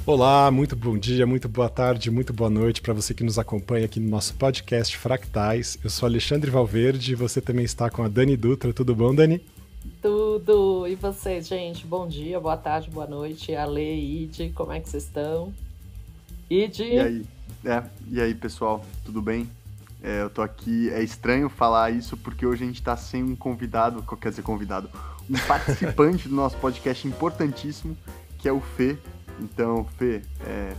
Olá, muito bom dia, muito boa tarde, muito boa noite para você que nos acompanha aqui no nosso podcast Fractais. Eu sou Alexandre Valverde e você também está com a Dani Dutra. Tudo bom, Dani? Tudo! E vocês, gente? Bom dia, boa tarde, boa noite. Ale, Ide, como é que vocês estão? Ide? E aí, pessoal, tudo bem? Eu tô aqui, é estranho falar isso porque hoje a gente tá sem um convidado, um participante do nosso podcast importantíssimo, que é o Fê. Então, Fê,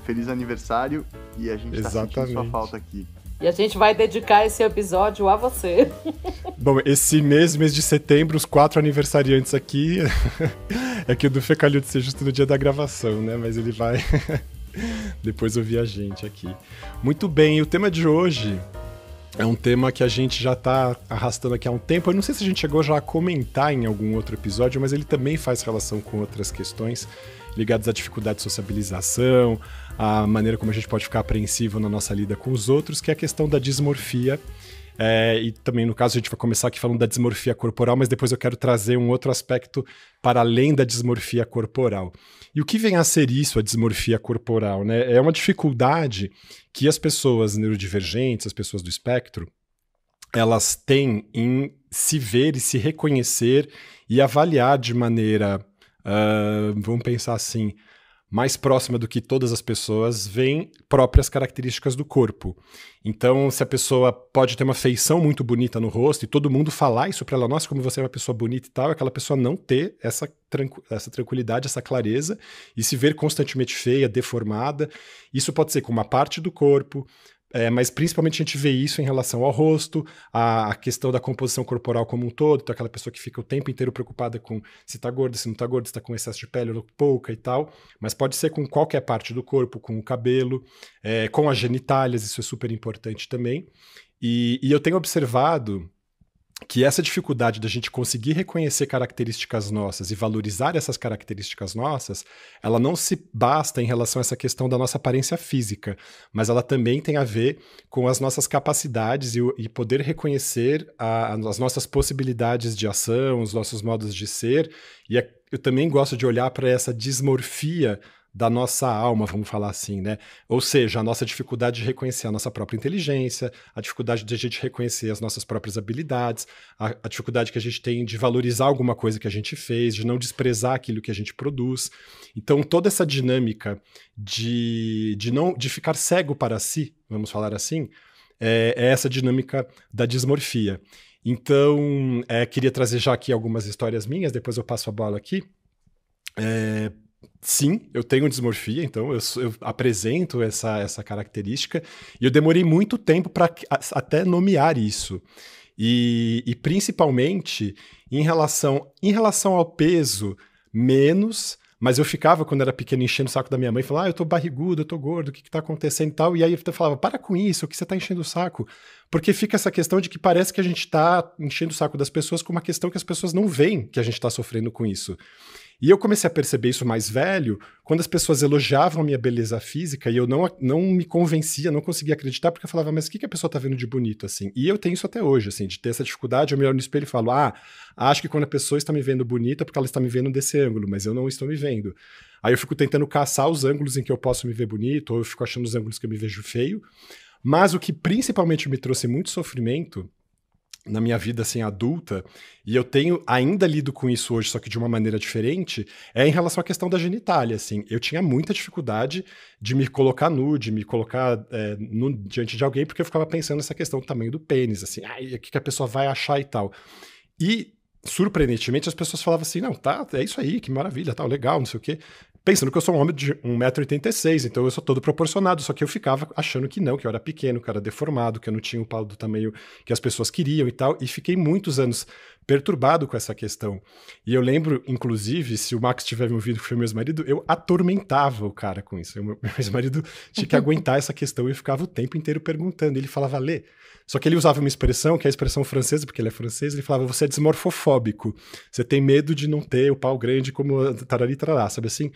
feliz aniversário e a gente tá sentindo sua falta aqui. E a gente vai dedicar esse episódio a você. Bom, esse mês de setembro, os 4 aniversariantes aqui, é que o do Fê calhou de ser justo no dia da gravação, né? Mas ele vai depois ouvir a gente aqui. Muito bem, e o tema de hoje é um tema que a gente já tá arrastando aqui há um tempo. Eu não sei se a gente chegou já a comentar em algum outro episódio, mas ele também faz relação com outras questões ligadas à dificuldade de sociabilização, a maneira como a gente pode ficar apreensivo na nossa lida com os outros, que é a questão da dismorfia. E também, no caso, a gente vai começar aqui falando da dismorfia corporal, mas depois eu quero trazer um outro aspecto para além da dismorfia corporal. E o que vem a ser isso, a dismorfia corporal, né? É uma dificuldade que as pessoas neurodivergentes, as pessoas do espectro, elas têm em se ver e se reconhecer e avaliar de maneira, vamos pensar assim, mais próxima do que todas as pessoas, veem próprias características do corpo. Então, se a pessoa pode ter uma feição muito bonita no rosto e todo mundo falar isso para ela, nossa, como você é uma pessoa bonita e tal, aquela pessoa não ter essa tranquilidade, essa clareza e se ver constantemente feia, deformada. Isso pode ser com uma parte do corpo, mas principalmente a gente vê isso em relação ao rosto, a questão da composição corporal como um todo, então aquela pessoa que fica o tempo inteiro preocupada com se tá gorda, se não tá gorda, se tá com excesso de pele ou pouca e tal, mas pode ser com qualquer parte do corpo, com o cabelo, com as genitálias, isso é super importante também. E eu tenho observado que essa dificuldade da gente conseguir reconhecer características nossas e valorizar essas características nossas, ela não se basta em relação a essa questão da nossa aparência física, mas ela também tem a ver com as nossas capacidades e poder reconhecer as nossas possibilidades de ação, os nossos modos de ser, eu também gosto de olhar para essa dismorfia da nossa alma, vamos falar assim, né? Ou seja, a nossa dificuldade de reconhecer a nossa própria inteligência, a dificuldade de a gente reconhecer as nossas próprias habilidades, a dificuldade que a gente tem de valorizar alguma coisa que a gente fez, de não desprezar aquilo que a gente produz. Então, toda essa dinâmica de ficar cego para si, vamos falar assim, é essa dinâmica da dismorfia. Então, queria trazer já aqui algumas histórias minhas, depois eu passo a bola aqui. Sim, eu tenho dismorfia, então eu apresento essa característica e eu demorei muito tempo para até nomear isso. E principalmente em relação ao peso, menos, mas eu ficava, quando era pequeno, enchendo o saco da minha mãe, falava, eu tô barrigudo, eu tô gordo, o que tá acontecendo e tal, e aí eu falava, para com isso, o que você tá enchendo o saco? Porque fica essa questão de que parece que a gente tá enchendo o saco das pessoas com uma questão que as pessoas não veem que a gente tá sofrendo com isso. E eu comecei a perceber isso mais velho, quando as pessoas elogiavam a minha beleza física e eu não me convencia, não conseguia acreditar, porque eu falava, mas o que a pessoa tá vendo de bonito, assim? E eu tenho isso até hoje, assim, de ter essa dificuldade, eu me olho no espelho e falo, acho que quando a pessoa está me vendo bonita é porque ela está me vendo desse ângulo, mas eu não estou me vendo. Aí eu fico tentando caçar os ângulos em que eu posso me ver bonito, ou eu fico achando os ângulos que eu me vejo feio. Mas o que principalmente me trouxe muito sofrimento na minha vida assim, adulta, e eu tenho ainda lido com isso hoje, só que de uma maneira diferente, é em relação à questão da genitália, assim. Eu tinha muita dificuldade de me colocar nu, de me colocar diante de alguém, porque eu ficava pensando nessa questão do tamanho do pênis, assim, o que a pessoa vai achar e tal. E, surpreendentemente, as pessoas falavam assim, não, tá, é isso aí, que maravilha, tal, legal, não sei o quê. Pensando que eu sou um homem de 1,86 m, então eu sou todo proporcionado, só que eu ficava achando que não, que eu era pequeno, que eu era deformado, que eu não tinha o pau do tamanho que as pessoas queriam e tal, e fiquei muitos anos perturbado com essa questão. E eu lembro, inclusive, se o Max tiver me ouvido, que foi meu ex-marido, eu atormentava o cara com isso. Meu ex-marido tinha que aguentar essa questão e eu ficava o tempo inteiro perguntando. Ele falava, Lê. Só que ele usava uma expressão, que é a expressão francesa, porque ele é francês, ele falava, você é desmorfofóbico, você tem medo de não ter o pau grande como tarari, tarará, sabe assim?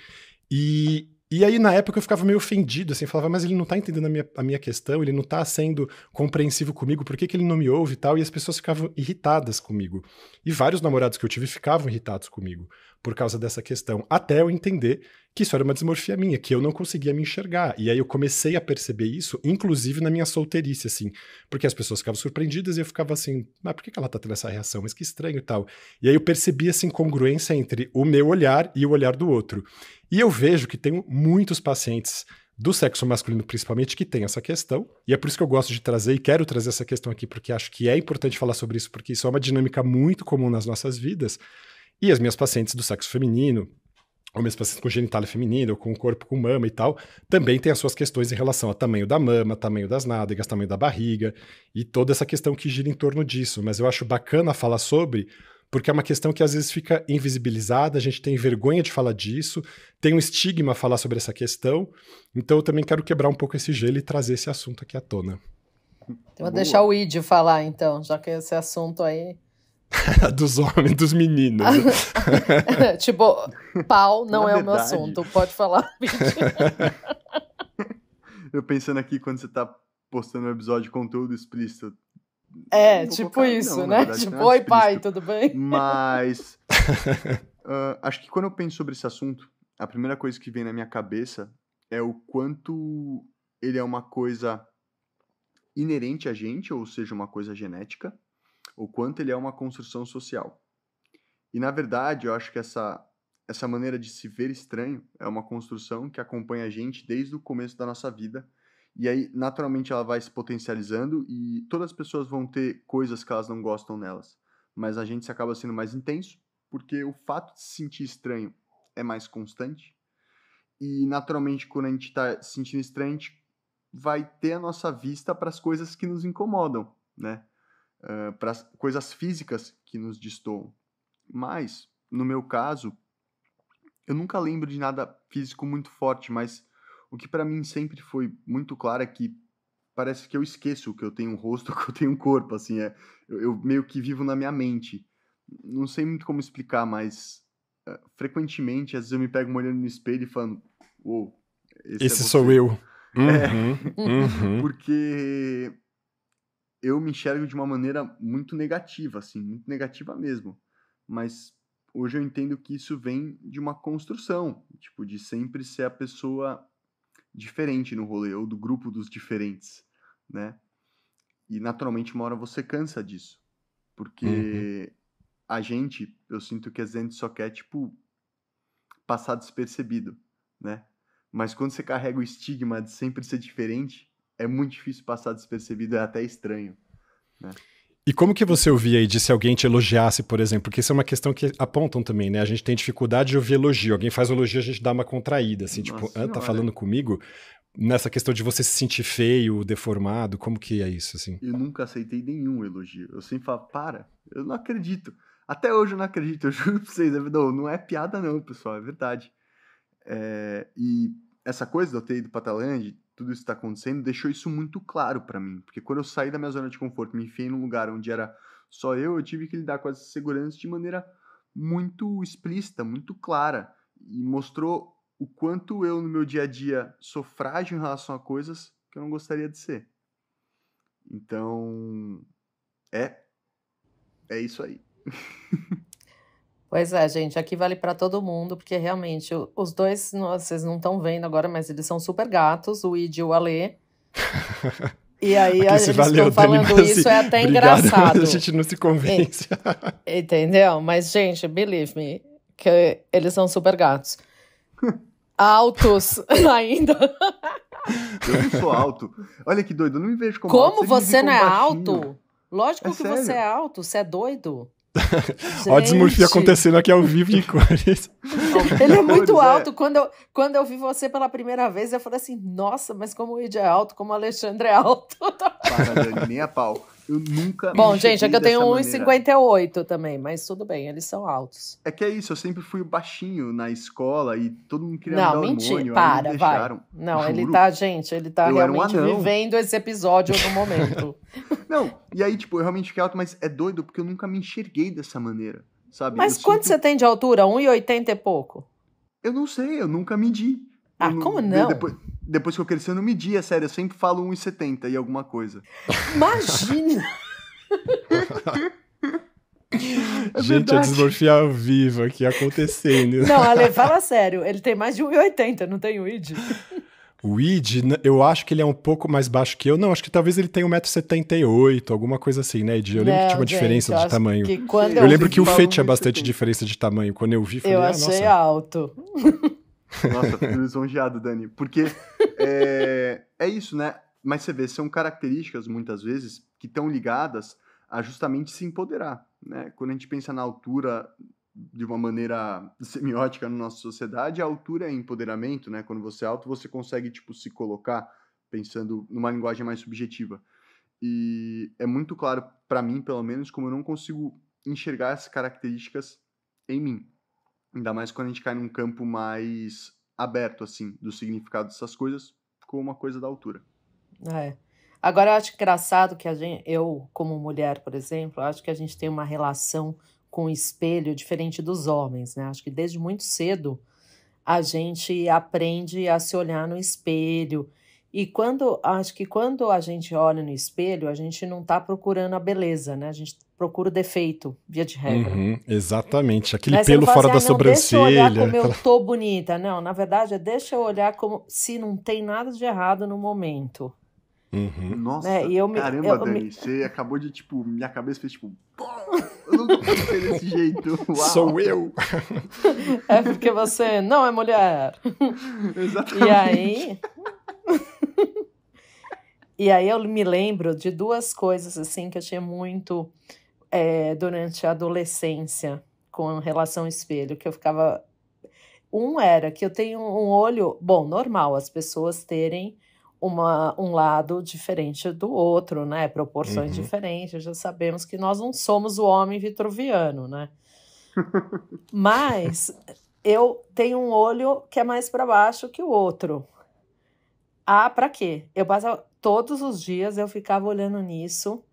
E aí, na época, eu ficava meio ofendido, assim, falava, mas ele não tá entendendo a minha questão, ele não tá sendo compreensivo comigo, por que ele não me ouve e tal? E as pessoas ficavam irritadas comigo. E vários namorados que eu tive ficavam irritados comigo por causa dessa questão, até eu entender que isso era uma desmorfia minha, que eu não conseguia me enxergar. E aí eu comecei a perceber isso, inclusive na minha solteirice, assim, porque as pessoas ficavam surpreendidas e eu ficava assim, mas por que ela tá tendo essa reação? Mas que estranho e tal. E aí eu percebi essa incongruência entre o meu olhar e o olhar do outro. E eu vejo que tenho muitos pacientes do sexo masculino, principalmente, que tem essa questão, e é por isso que eu gosto de trazer e quero trazer essa questão aqui, porque acho que é importante falar sobre isso, porque isso é uma dinâmica muito comum nas nossas vidas, e as minhas pacientes do sexo feminino, ou minhas pacientes com genitália feminina, ou com corpo com mama e tal, também têm as suas questões em relação ao tamanho da mama, tamanho das nádegas, tamanho da barriga, e toda essa questão que gira em torno disso. Mas eu acho bacana falar sobre, porque é uma questão que às vezes fica invisibilizada, a gente tem vergonha de falar disso, tem um estigma a falar sobre essa questão, então eu também quero quebrar um pouco esse gelo e trazer esse assunto aqui à tona. Eu vou deixar o Id falar, então, já que esse assunto aí... Dos homens, dos meninos. Tipo, pau não é verdade, o meu assunto, pode falar. Eu pensando aqui, quando você tá postando um episódio de conteúdo explícito. Tipo isso, não, né? Verdade, tipo, oi pai, tudo bem? Mas, acho que quando eu penso sobre esse assunto, a primeira coisa que vem na minha cabeça é o quanto ele é uma coisa inerente a gente, ou seja, uma coisa genética, o quanto ele é uma construção social. E, na verdade, eu acho que essa maneira de se ver estranho é uma construção que acompanha a gente desde o começo da nossa vida, e aí, naturalmente, ela vai se potencializando e todas as pessoas vão ter coisas que elas não gostam nelas, mas a gente acaba sendo mais intenso, porque o fato de se sentir estranho é mais constante, e, naturalmente, quando a gente está se sentindo estranho, a gente vai ter a nossa vista para as coisas que nos incomodam, né? Para as coisas físicas que nos destoam. Mas, no meu caso, eu nunca lembro de nada físico muito forte, mas o que para mim sempre foi muito claro é que parece que eu esqueço que eu tenho um rosto, que eu tenho um corpo, assim, eu meio que vivo na minha mente. Não sei muito como explicar, mas frequentemente, às vezes eu me pego olhando no espelho e falando, uou, esse sou eu. Porque eu me enxergo de uma maneira muito negativa, assim, muito negativa mesmo. Mas hoje eu entendo que isso vem de uma construção, tipo, de sempre ser a pessoa diferente no rolê, ou do grupo dos diferentes, né? E naturalmente uma hora você cansa disso. Porque a gente, eu sinto que a gente só quer, tipo, passar despercebido, né? Mas quando você carrega o estigma de sempre ser diferente, é muito difícil passar despercebido, é até estranho, né? E como que você ouvia aí de se alguém te elogiasse, por exemplo? Porque isso é uma questão que apontam também, né? A gente tem dificuldade de ouvir elogio. Alguém faz elogio, a gente dá uma contraída, assim, Nossa tipo, tá falando comigo? Nessa questão de você se sentir feio, deformado, como que é isso, assim? Eu nunca aceitei nenhum elogio. Eu sempre falo, eu não acredito. Até hoje eu não acredito, eu juro pra vocês. Não é piada não, pessoal, é verdade. E essa coisa de eu ter ido pra Tailândia, tudo isso que tá acontecendo, deixou isso muito claro pra mim. Porque quando eu saí da minha zona de conforto, me enfiei num lugar onde era só eu tive que lidar com essa segurança de maneira muito explícita, muito clara. E mostrou o quanto eu, no meu dia a dia, sou frágil em relação a coisas que eu não gostaria de ser. Então, é isso aí. Pois é, gente, aqui vale pra todo mundo, porque realmente os dois, vocês não estão vendo agora, mas eles são super gatos, o Id e o Alê. E aí eles estão falando isso, é até engraçado. A gente não se convence. Entendeu? Mas, gente, believe me, que eles são super gatos. Altos ainda. Eu não sou alto. Olha que doido, eu não me vejo como alto. Como você não é baixinho. alto? Lógico que sério? Você é alto, você é doido. Ó a desmorfia acontecendo aqui ao vivo em cores. Ele é muito alto. Quando eu vi você pela primeira vez, eu falei assim, nossa, mas como o Id é alto, como o Alexandre é alto. Para, Dani, nem a pau. Eu nunca Bom, gente, é que eu tenho 1,58 também, mas tudo bem, eles são altos. É que é isso, eu sempre fui baixinho na escola e todo mundo queria me dar hormônio. Mentira, para, vai. Não, juro. Ele tá realmente vivendo esse episódio no momento. Não, e aí, tipo, eu realmente fiquei alto, mas é doido porque eu nunca me enxerguei dessa maneira, sabe? Mas quanto você tem de altura? 1,80 e pouco? Eu não sei, eu nunca medi. Como não? Depois que eu cresci, eu não medi, é sério. Eu sempre falo 1,70 e alguma coisa. Imagina! Gente, a desmorfia ao vivo aqui acontecendo. Não, Ale, fala sério. Ele tem mais de 1,80, não tem o Id? O Id, eu acho que ele é um pouco mais baixo que eu. Não, acho que talvez ele tenha 1,78 m, alguma coisa assim, né, Id? Eu lembro que tinha uma diferença de tamanho. Eu lembro que o Fê tinha bastante diferença de tamanho. Quando eu vi, falei, eu achei alto. Nossa, fico lisonjeado, Dani. Porque é isso, né? Mas você vê, são características, muitas vezes, que estão ligadas a justamente se empoderar, né? Quando a gente pensa na altura de uma maneira semiótica na nossa sociedade, a altura é empoderamento, né? Quando você é alto, você consegue, tipo, se colocar pensando numa linguagem mais subjetiva. E é muito claro, para mim, pelo menos, como eu não consigo enxergar essas características em mim. Ainda mais quando a gente cai num campo mais aberto, assim, do significado dessas coisas, como uma coisa da altura. Agora, eu acho engraçado que eu, como mulher, por exemplo, acho que a gente tem uma relação com o espelho diferente dos homens, né? Acho que desde muito cedo a gente aprende a se olhar no espelho. E acho que quando a gente olha no espelho, a gente não está procurando a beleza, né? A gente procura o defeito, via de regra. Exatamente. Aquele pelo fora da sobrancelha. Deixa eu olhar como eu tô bonita. Não, na verdade, deixa eu olhar como se não tem nada de errado no momento. Nossa, caramba, Dani, você acabou de, tipo, minha cabeça fez, tipo, eu não consigo ser desse jeito. Uau. Sou eu. É porque você não é mulher. Exatamente. E aí eu me lembro de duas coisas, assim, que eu tinha muito durante a adolescência com relação ao espelho, que eu ficava... Um era que eu tenho um olho... Bom, normal, as pessoas terem um lado diferente do outro, né? Proporções diferentes. Já sabemos que nós não somos o homem vitruviano, né? Mas eu tenho um olho que é mais para baixo que o outro. Para quê? Eu passava todos os dias, eu ficava olhando nisso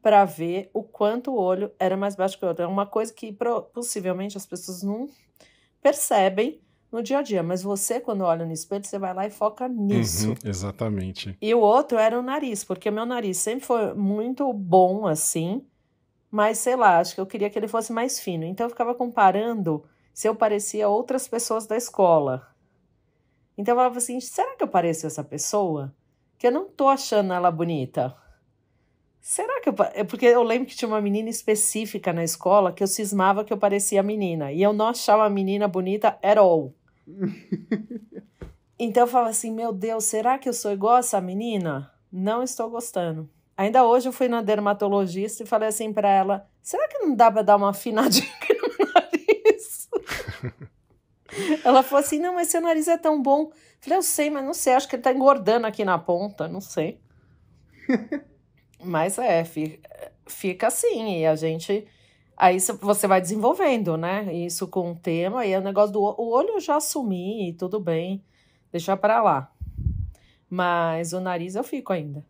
para ver o quanto o olho era mais baixo que o outro. É uma coisa que possivelmente as pessoas não percebem no dia a dia, mas você, quando olha no espelho, você vai lá e foca nisso. Exatamente. E o outro era o nariz, porque o meu nariz sempre foi muito bom, assim, mas, sei lá, acho que eu queria que ele fosse mais fino. Então, eu ficava comparando se eu parecia outras pessoas da escola. Então, eu falava assim, será que eu pareço essa pessoa? Que eu não tô achando ela bonita. Será que eu... Porque eu lembro que tinha uma menina específica na escola que eu cismava que eu parecia a menina. E eu não achava a menina bonita at all. Então eu falava assim, meu Deus, será que eu sou igual a essa menina? Não estou gostando. Ainda hoje eu fui na dermatologista e falei assim pra ela, será que não dá pra dar uma afinadinha no nariz? Ela falou assim, não, mas seu nariz é tão bom. Eu falei, eu sei, mas não sei, acho que ele tá engordando aqui na ponta, não sei. Mas fica assim, e a gente... Aí você vai desenvolvendo, né? Isso com o tema, e o negócio do o olho eu já assumi, tudo bem, deixa pra lá. Mas o nariz eu fico ainda.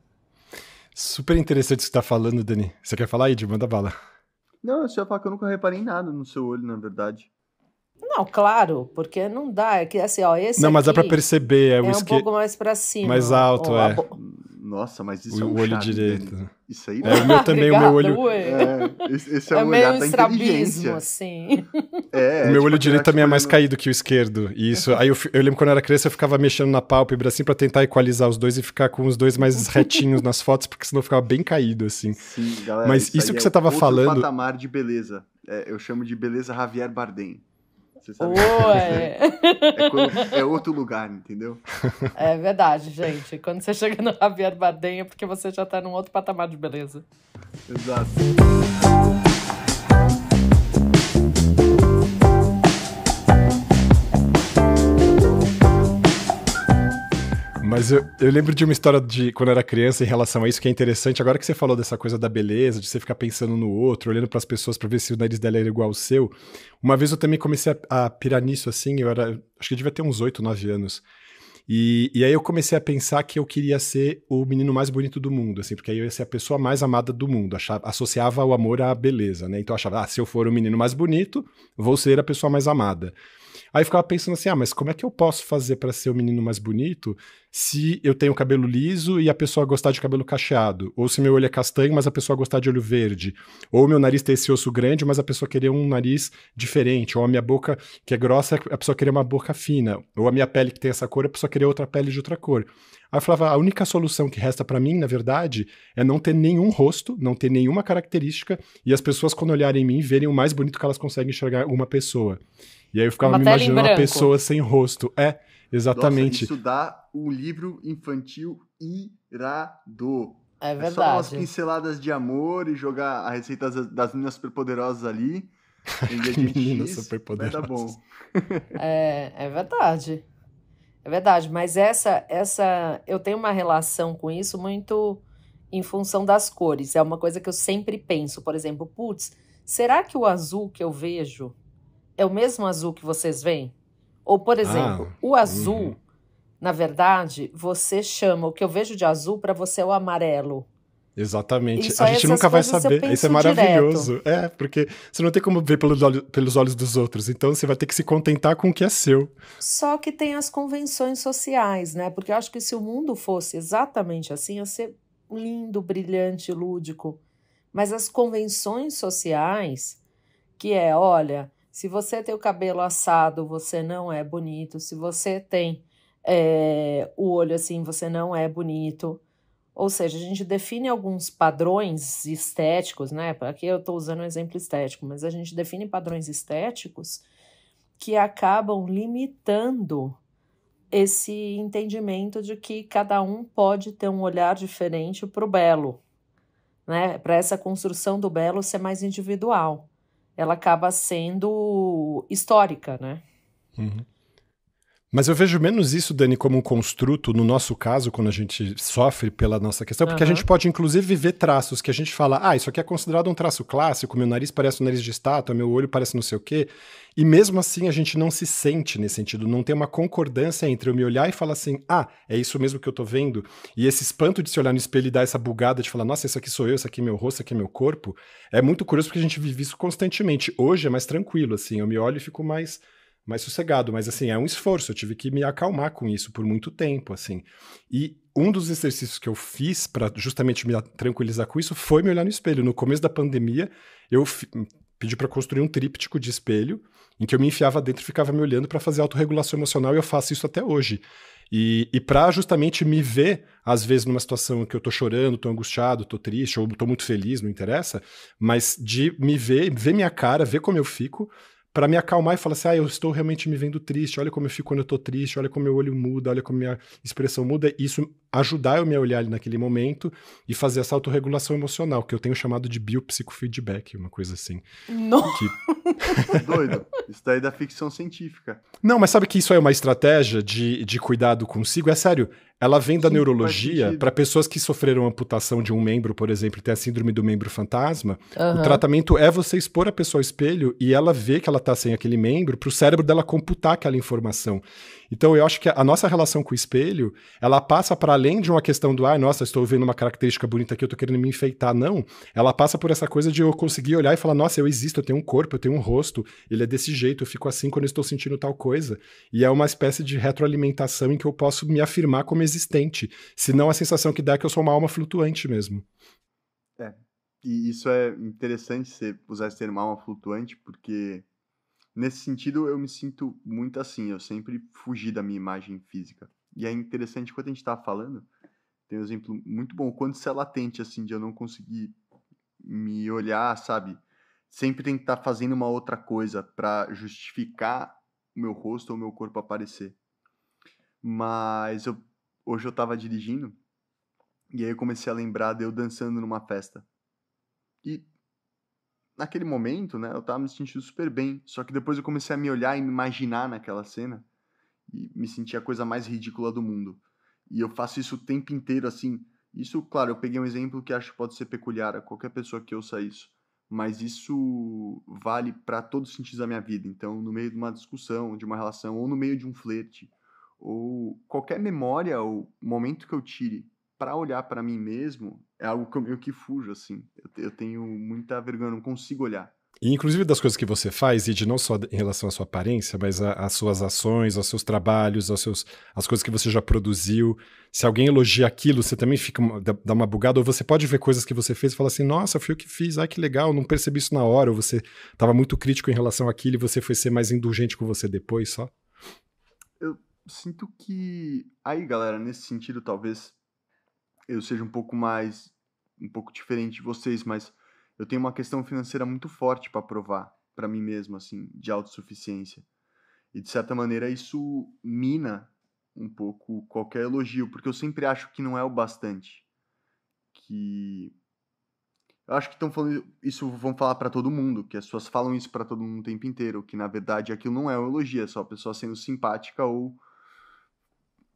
Super interessante o que você tá falando, Dani. Você quer falar, Id? Manda bala. Não, eu só ia falar que eu nunca reparei em nada no seu olho, na verdade. Não, claro, porque não dá, é que assim, ó, esse não, mas aqui dá pra perceber, é um pouco mais pra cima. Mais alto, Nossa, mas isso é o um olho charme, direito. Dani. Isso aí o meu também, o meu olho... Esse é um olhar da inteligência. Assim. O meu olho direito também é mais caído que o esquerdo. E isso, aí eu lembro quando eu era criança, eu ficava mexendo na pálpebra assim pra tentar equalizar os dois e ficar com os dois mais retinhos nas fotos, porque senão ficava bem caído, assim. Sim, galera, mas isso que você tava falando... outro patamar de beleza. Eu chamo de beleza Javier Bardem. Você sabe? É outro lugar, entendeu? É verdade, gente. Quando você chega no Javier Bardem é porque você já tá num outro patamar de beleza. Exato. Mas eu lembro de uma história de quando eu era criança em relação a isso, que é interessante. Agora que você falou dessa coisa da beleza, de você ficar pensando no outro, olhando pras pessoas pra ver se o nariz dela era igual ao seu. Uma vez eu também comecei a pirar nisso, assim, acho que eu devia ter uns 8, 9 anos. E aí eu comecei a pensar que eu queria ser o menino mais bonito do mundo, assim, porque aí eu ia ser a pessoa mais amada do mundo. Associava o amor à beleza, né? Então eu achava, se eu for o menino mais bonito, vou ser a pessoa mais amada. Aí eu ficava pensando assim, mas como é que eu posso fazer pra ser o menino mais bonito se eu tenho cabelo liso e a pessoa gostar de cabelo cacheado, ou se meu olho é castanho, mas a pessoa gostar de olho verde, ou meu nariz ter esse osso grande, mas a pessoa querer um nariz diferente, ou a minha boca que é grossa, a pessoa querer uma boca fina, ou a minha pele que tem essa cor, a pessoa querer outra pele de outra cor. Aí eu falava, a única solução que resta pra mim, na verdade, é não ter nenhum rosto, não ter nenhuma característica, e as pessoas, quando olharem em mim, verem o mais bonito que elas conseguem enxergar uma pessoa. E aí eu ficava Uma me tela em imaginando uma branco. pessoa sem rosto. Exatamente. Nossa, isso dá um livro infantil irado. É É só dar umas verdade. pinceladas de amor e jogar a receita das meninas superpoderosas ali. Ingrediente Meninas X, vai superpoderosas. dar bom. É verdade. É verdade, mas eu tenho uma relação com isso muito em função das cores. É uma coisa que eu sempre penso, por exemplo, putz, será que o azul que eu vejo é o mesmo azul que vocês veem? Ou, por exemplo, o azul, na verdade, você chama o que eu vejo de azul para você é o amarelo. Exatamente. Isso A aí, gente essas nunca vai coisas eu saber. Isso é penso maravilhoso. Porque você não tem como ver pelos olhos dos outros. Então você vai ter que se contentar com o que é seu. Só que tem as convenções sociais, né? Porque eu acho que se o mundo fosse exatamente assim, ia ser lindo, brilhante, lúdico. Mas as convenções sociais, que é, olha, se você tem o cabelo assado, você não é bonito. Se você tem o olho assim, você não é bonito. Ou seja, a gente define alguns padrões estéticos, né? Aqui eu estou usando um exemplo estético, mas a gente define padrões estéticos que acabam limitando esse entendimento de que cada um pode ter um olhar diferente para o belo, né? Para essa construção do belo ser mais individual. Ela acaba sendo histórica, né? Uhum. Mas eu vejo menos isso, Dani, como um construto, no nosso caso, quando a gente sofre pela nossa questão, porque a gente pode, inclusive, ver traços que a gente fala, isso aqui é considerado um traço clássico, meu nariz parece um nariz de estátua, meu olho parece não sei o quê, e mesmo assim a gente não se sente nesse sentido, não tem uma concordância entre eu me olhar e falar assim, é isso mesmo que eu tô vendo, e esse espanto de se olhar no espelho e dar essa bugada de falar, nossa, isso aqui sou eu, isso aqui é meu rosto, isso aqui é meu corpo, é muito curioso porque a gente vive isso constantemente. Hoje é mais tranquilo, assim, eu me olho e fico mais sossegado, mas assim, é um esforço, eu tive que me acalmar com isso por muito tempo, assim. E um dos exercícios que eu fiz para justamente me tranquilizar com isso foi me olhar no espelho. No começo da pandemia, eu pedi para construir um tríptico de espelho, em que eu me enfiava dentro e ficava me olhando para fazer autorregulação emocional, e eu faço isso até hoje. E para justamente me ver, às vezes, numa situação que eu tô chorando, tô angustiado, tô triste, ou tô muito feliz, não interessa, mas de me ver minha cara, ver como eu fico, para me acalmar e falar assim, eu estou realmente me vendo triste, olha como eu fico quando eu tô triste, olha como meu olho muda, olha como minha expressão muda, isso ajudar eu me olhar ali naquele momento e fazer essa autorregulação emocional, que eu tenho chamado de biopsicofeedback, uma coisa assim. Não. Doido, isso daí é da ficção científica. Não, mas sabe que isso é uma estratégia de cuidado consigo? É sério, ela vem da neurologia para pessoas que sofreram amputação de um membro, por exemplo, e tem a síndrome do membro fantasma. O tratamento é você expor a pessoa ao espelho e ela ver que ela tá sem aquele membro para o cérebro dela computar aquela informação. Então eu acho que a nossa relação com o espelho, ela passa para além de uma questão do, nossa, estou vendo uma característica bonita aqui, eu tô querendo me enfeitar. Não, ela passa por essa coisa de eu conseguir olhar e falar, nossa, eu existo, eu tenho um corpo, eu tenho um rosto, ele é desse jeito, eu fico assim quando eu estou sentindo tal coisa. E é uma espécie de retroalimentação em que eu posso me afirmar como existente, senão a sensação que dá é que eu sou uma alma flutuante mesmo. E isso é interessante você usar esse termo alma flutuante, porque nesse sentido eu me sinto muito assim, eu sempre fugi da minha imagem física. E é interessante, quando a gente tá falando, tem um exemplo muito bom, quando isso é latente, assim, de eu não conseguir me olhar, sabe? Sempre tem que estar fazendo uma outra coisa pra justificar o meu rosto ou o meu corpo aparecer. Mas hoje eu tava dirigindo, e aí eu comecei a lembrar de eu dançando numa festa. E naquele momento, né, eu tava me sentindo super bem, só que depois eu comecei a me olhar e me imaginar naquela cena, e me senti a coisa mais ridícula do mundo. E eu faço isso o tempo inteiro, assim. Isso, claro, eu peguei um exemplo que acho que pode ser peculiar a qualquer pessoa que ouça isso, mas isso vale para todos os sentidos da minha vida. Então, no meio de uma discussão, de uma relação, ou no meio de um flerte, ou qualquer memória ou momento que eu tire para olhar para mim mesmo, é algo que eu meio que fujo, assim. Eu tenho muita vergonha, eu não consigo olhar. E inclusive das coisas que você faz, e de não só em relação à sua aparência, mas às suas ações, aos seus trabalhos, às coisas que você já produziu. Se alguém elogia aquilo, você também dá uma bugada, ou você pode ver coisas que você fez e falar assim, nossa, fui eu que fiz, ai que legal, não percebi isso na hora, ou você estava muito crítico em relação àquilo e você foi ser mais indulgente com você depois só. Eu sinto que, aí galera, nesse sentido talvez eu seja um pouco diferente de vocês, mas eu tenho uma questão financeira muito forte para provar para mim mesmo, assim, de autossuficiência. E, de certa maneira, isso mina um pouco qualquer elogio, porque eu sempre acho que não é o bastante. Eu acho que estão falando isso, vão falar para todo mundo, que as pessoas falam isso para todo mundo o tempo inteiro, que, na verdade, aquilo não é um elogio, é só a pessoa sendo simpática ou,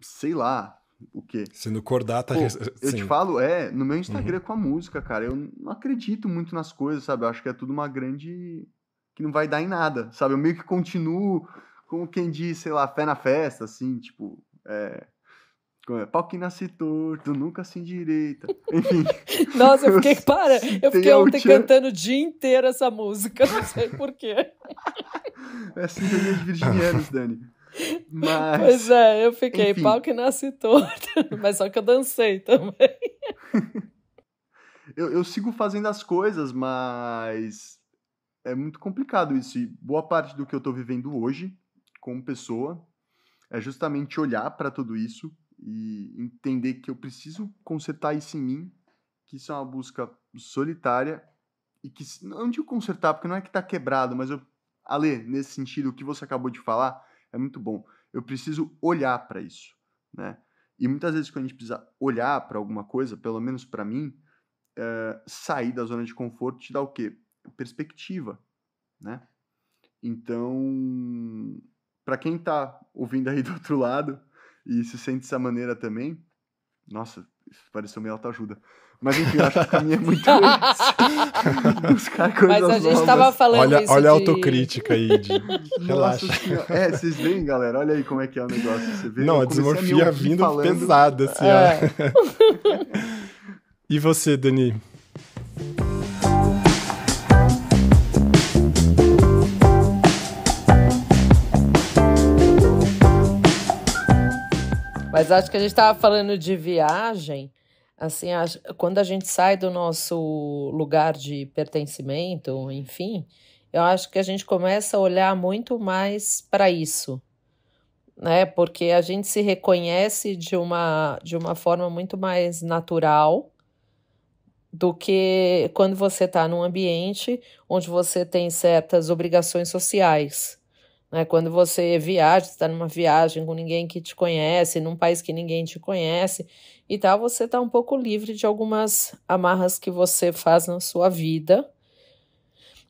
sei lá, o quê? Sendo cordata. Eu te falo, no meu Instagram com a música, cara, eu não acredito muito nas coisas, sabe? Eu acho que é tudo uma grande... que não vai dar em nada, sabe? Eu meio que continuo, como quem diz, sei lá, fé na festa, assim, tipo... pau que nasce torto, nunca se endireita. Enfim. Nossa, eu fiquei ontem cantando o dia inteiro essa música, não sei porquê. É sintonia de virginianos, Dani. Mas, pois é, eu fiquei, enfim. Pau que nasce torto, mas só que eu dancei também. Eu sigo fazendo as coisas, mas é muito complicado isso. E boa parte do que eu tô vivendo hoje, como pessoa, é justamente olhar para tudo isso e entender que eu preciso consertar isso em mim, que isso é uma busca solitária e que, não digo consertar, porque não é que tá quebrado, mas Ale, nesse sentido, o que você acabou de falar é muito bom. Eu preciso olhar para isso, né? E muitas vezes quando a gente precisa olhar para alguma coisa, pelo menos para mim, sair da zona de conforto te dá o quê? Perspectiva, né? Então, para quem tá ouvindo aí do outro lado e se sente dessa maneira também, nossa, isso pareceu meio autoajuda. Mas enfim, eu acho que o caminho é muito esse. Buscar coisas Mas a gente novas. tava falando isso Olha a autocrítica aí, relaxa. Nossa senhora. Vocês veem, galera? Olha aí como é que é o negócio. Você vê, não, a desmorfia vindo pesada, assim, ó. E você, Dani? Mas acho que a gente estava falando de viagem, assim, quando a gente sai do nosso lugar de pertencimento, enfim, eu acho que a gente começa a olhar muito mais para isso, né? Porque a gente se reconhece de uma forma muito mais natural do que quando você está num ambiente onde você tem certas obrigações sociais. Quando você viaja, está numa viagem com ninguém que te conhece, num país que ninguém te conhece e tal, você está um pouco livre de algumas amarras que você faz na sua vida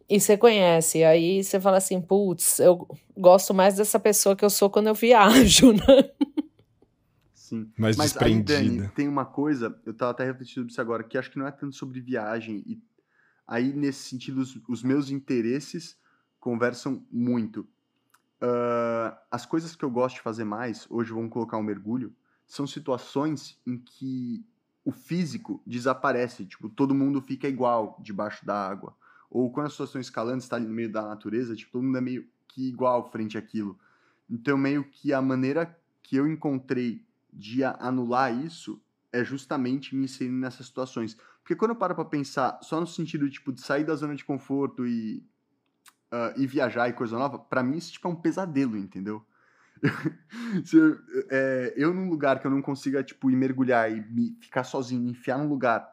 e você conhece. Aí você fala assim, putz, eu gosto mais dessa pessoa que eu sou quando eu viajo, né? Sim. Mais desprendida. Aí, Dani, tem uma coisa, eu estava até refletindo sobre isso agora, que acho que não é tanto sobre viagem. E aí, nesse sentido, os meus interesses conversam muito. As coisas que eu gosto de fazer mais, hoje vamos colocar um mergulho, são situações em que o físico desaparece, tipo, todo mundo fica igual debaixo da água. Ou quando as pessoas estão escalando, está ali no meio da natureza, tipo, todo mundo é meio que igual frente àquilo. Então, meio que a maneira que eu encontrei de anular isso é justamente me inserindo nessas situações. Porque quando eu paro pra pensar só no sentido, tipo, de sair da zona de conforto e viajar e coisa nova, pra mim isso tipo, é um pesadelo, entendeu? Eu num lugar que eu não consiga tipo, ir mergulhar e ficar sozinho, me enfiar num lugar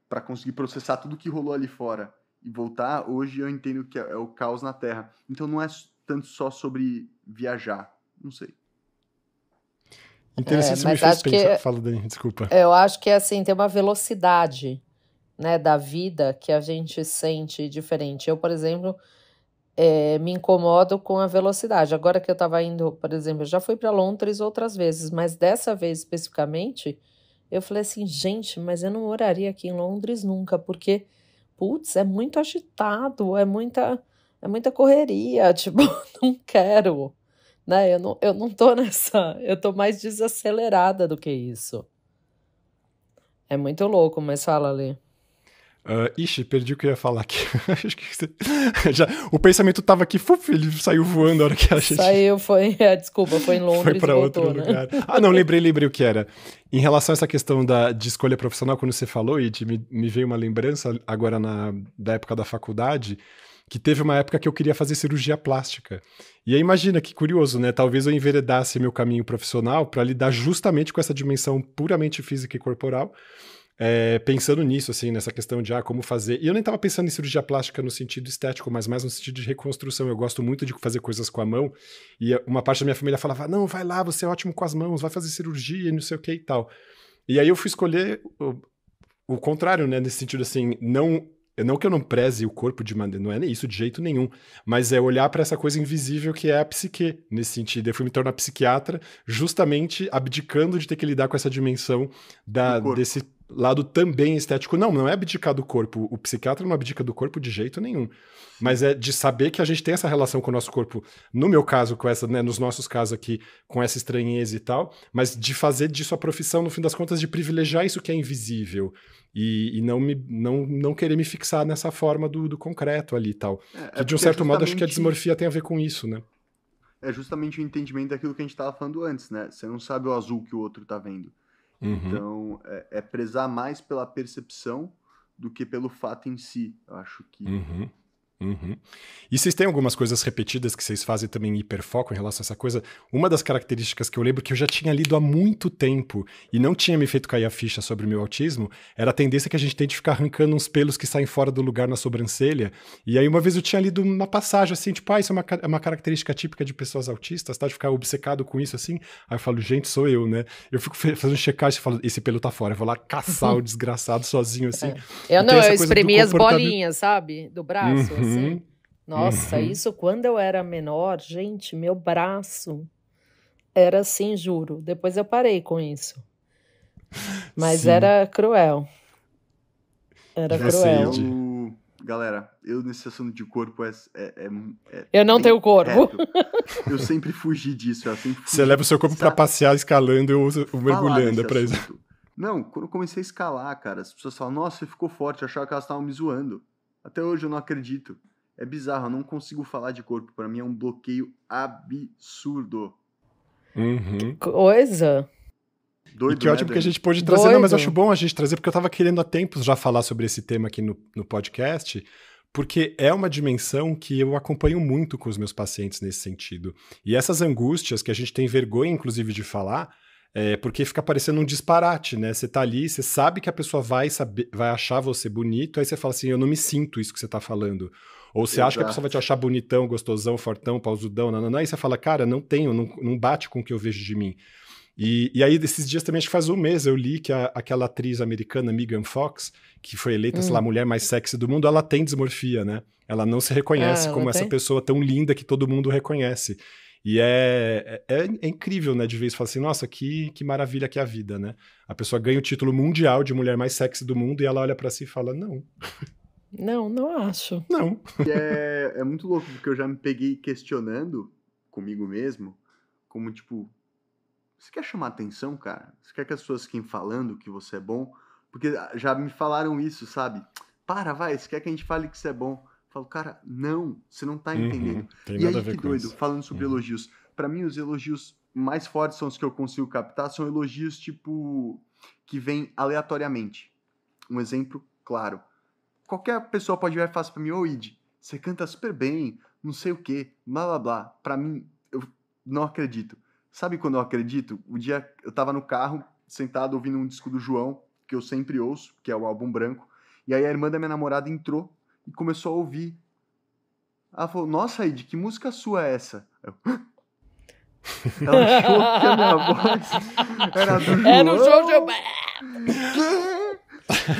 pra conseguir processar tudo que rolou ali fora e voltar, hoje eu entendo que é o caos na Terra. Então não é tanto só sobre viajar, não sei. Interessante, você me fez pensar. Fala, Dani, desculpa. Eu acho que assim, tem uma velocidade, né, da vida que a gente sente diferente. Eu, por exemplo, me incomodo com a velocidade. Agora que eu estava indo, por exemplo, eu já fui para Londres outras vezes, mas dessa vez especificamente, eu falei assim, gente, mas eu não moraria aqui em Londres nunca, porque, putz, é muito agitado, é muita correria, tipo, não quero, né? Eu não tô nessa, eu tô mais desacelerada do que isso. É muito louco, mas fala, Lê. Ixi, perdi o que eu ia falar aqui. Acho que o pensamento tava aqui, ele saiu voando a hora que a gente... Saiu, desculpa, foi em Londres foi para outro né? lugar. Não, lembrei o que era. Em relação a essa questão de escolha profissional, quando você falou, e me veio uma lembrança agora da época da faculdade, que teve uma época que eu queria fazer cirurgia plástica. E aí imagina que curioso, né? Talvez eu enveredasse meu caminho profissional para lidar justamente com essa dimensão puramente física e corporal, pensando nisso, assim, nessa questão de como fazer. E eu nem estava pensando em cirurgia plástica no sentido estético, mas mais no sentido de reconstrução. Eu gosto muito de fazer coisas com a mão. E uma parte da minha família falava, não, vai lá, você é ótimo com as mãos, vai fazer cirurgia e não sei o que e tal. E aí eu fui escolher o contrário, né? Nesse sentido, assim, não que eu não preze o corpo de maneira, não é isso de jeito nenhum, mas é olhar para essa coisa invisível que é a psique, nesse sentido. Eu fui me tornar psiquiatra justamente abdicando de ter que lidar com essa dimensão desse lado também estético. Não é abdicar do corpo. O psiquiatra não abdica do corpo de jeito nenhum. Mas é de saber que a gente tem essa relação com o nosso corpo, no meu caso, com essa, né, nos nossos casos aqui, com essa estranheza e tal, mas de fazer disso a profissão, no fim das contas, de privilegiar isso que é invisível. E não querer me fixar nessa forma do concreto ali e tal. Que de um certo modo, acho que a dismorfia tem a ver com isso, né? É justamente o entendimento daquilo que a gente estava falando antes, né? Você não sabe o azul que o outro tá vendo. Então, é prezar mais pela percepção do que pelo fato em si. Eu acho que... E vocês têm algumas coisas repetidas que vocês fazem também em hiperfoco em relação a essa coisa? Uma das características que eu lembro que eu já tinha lido há muito tempo e não tinha me feito cair a ficha sobre o meu autismo era a tendência que a gente tem de ficar arrancando uns pelos que saem fora do lugar na sobrancelha. E aí uma vez eu tinha lido uma passagem assim, tipo, isso é uma característica típica de pessoas autistas, tá? De ficar obcecado com isso assim. Aí eu falo, gente, sou eu, né? Eu fico fazendo checagem e falo, esse pelo tá fora. Eu vou lá caçar o desgraçado sozinho assim. Eu espremi as bolinhas, sabe? Do braço, assim. Nossa, isso quando eu era menor, gente, meu braço era assim, juro. Depois eu parei com isso. Mas sim, era cruel. Era cruel. Galera, eu nesse assunto de corpo eu não tenho corpo. Eu sempre fugi disso. Você leva o seu corpo pra passear escalando e eu uso o mergulhando, é pra isso. Não, quando eu comecei a escalar, cara, as pessoas falam, nossa, você ficou forte, eu achava que elas estavam me zoando. Até hoje eu não acredito. É bizarro, eu não consigo falar de corpo. Pra mim é um bloqueio absurdo. Que coisa. Doido, e que ótimo que a gente pôde trazer. Não, mas eu acho bom a gente trazer, porque eu tava querendo há tempos já falar sobre esse tema aqui no podcast, porque é uma dimensão que eu acompanho muito com os meus pacientes nesse sentido. E essas angústias que a gente tem vergonha, inclusive, de falar, porque fica parecendo um disparate, né? Você tá ali, você sabe que a pessoa vai achar você bonito, aí você fala assim, eu não me sinto isso que você tá falando. Ou você acha que a pessoa vai te achar bonitão, gostosão, fortão, pausudão, nananã, aí você fala, cara, não tenho, não bate com o que eu vejo de mim. E aí, desses dias também, acho que faz um mês, eu li que aquela atriz americana, Megan Fox, que foi eleita, sei lá, a mulher mais sexy do mundo, ela tem dismorfia, né? Ela não se reconhece como essa pessoa tão linda que todo mundo reconhece. E é incrível, né, de ver isso, falar assim, nossa, que maravilha que é a vida, né? A pessoa ganha o título mundial de mulher mais sexy do mundo e ela olha pra si e fala, não. Não acho. Não. E é muito louco, porque eu já me peguei questionando comigo mesmo, como tipo, você quer chamar atenção, cara? Você quer que as pessoas fiquem falando que você é bom? Porque já me falaram isso, sabe? Você quer que a gente fale que você é bom? Eu falo, cara, não, você não tá entendendo. E aí, que doido, falando sobre elogios. Pra mim, os elogios mais fortes são os que eu consigo captar, são elogios, tipo, que vêm aleatoriamente. Um exemplo claro. Qualquer pessoa pode virar e falar pra mim, ô Id, você canta super bem, não sei o quê, blá blá blá. Pra mim, eu não acredito. Sabe quando eu acredito? O dia eu tava no carro, sentado, ouvindo um disco do João, que eu sempre ouço, que é o Álbum Branco, e aí a irmã da minha namorada entrou e começou a ouvir. Ela falou, nossa, Id, que música sua é essa? Ela achou que a minha voz era do João. Era o João Gilberto.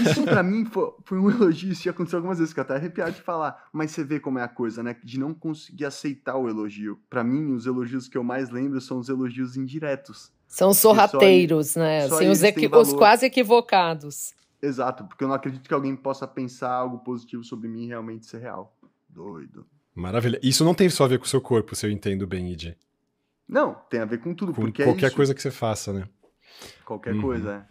Isso pra mim foi um elogio, isso já aconteceu algumas vezes, que eu até arrepiado de falar, mas você vê como é a coisa, né, de não conseguir aceitar o elogio. Pra mim, os elogios que eu mais lembro são os elogios indiretos. São sorrateiros, né, assim, os quase equivocados. Exato, porque eu não acredito que alguém possa pensar algo positivo sobre mim e realmente ser real. Doido. Maravilha. Isso não tem só a ver com o seu corpo, se eu entendo bem, Id. Não, tem a ver com tudo, com porque qualquer coisa que você faça, né? Qualquer coisa,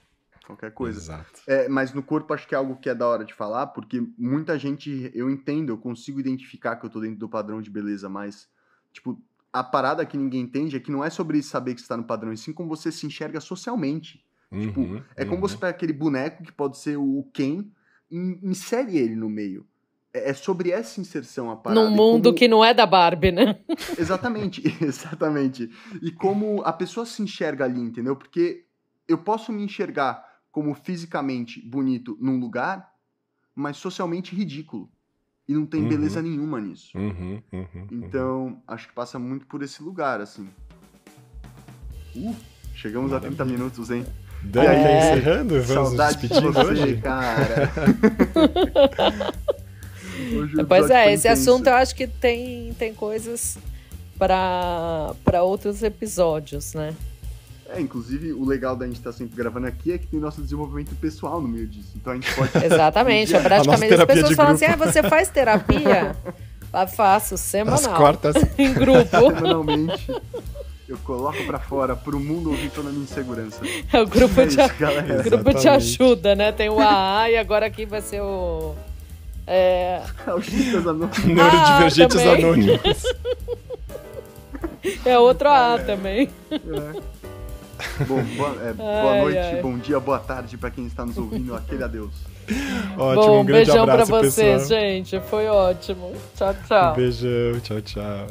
qualquer coisa. Exato. Mas no corpo acho que é algo que é da hora de falar, porque muita gente, eu entendo, eu consigo identificar que eu tô dentro do padrão de beleza, mas, tipo, a parada que ninguém entende é que não é sobre saber que você tá no padrão, e sim como você se enxerga socialmente. Tipo, como você pega aquele boneco que pode ser o Ken e insere ele no meio. É sobre essa inserção a parada. Num mundo que não é da Barbie, né? Exatamente, exatamente. E como a pessoa se enxerga ali, entendeu? Porque eu posso me enxergar como fisicamente bonito num lugar, mas socialmente ridículo. E não tem beleza nenhuma nisso. Então, acho que passa muito por esse lugar, assim. Chegamos a 30 minutos, hein? Dani, encerrando? Vamos Saudade de despedir você, hoje? cara. Pois é, esse assunto eu acho que tem coisas para outros episódios, né? Inclusive, o legal da gente estar sempre gravando aqui é que tem nosso desenvolvimento pessoal no meio disso. Então a gente pode... Exatamente, praticamente as pessoas falam assim, você faz terapia? Faço, semanal. As quartas. Em grupo. Semanalmente. Eu coloco pra fora, pro mundo ouvir toda a minha insegurança. É o grupo, galera. O grupo te ajuda, né? Tem o AA e agora aqui vai ser o... Autistas anônimos. Neurodivergentes anônimos. É outro AA também. Bom, boa noite, bom dia, boa tarde pra quem está nos ouvindo. Aquele adeus. Ótimo, um grande beijão abraço, pra vocês, pessoal. gente. Foi ótimo. Tchau, tchau. Um beijão, tchau, tchau.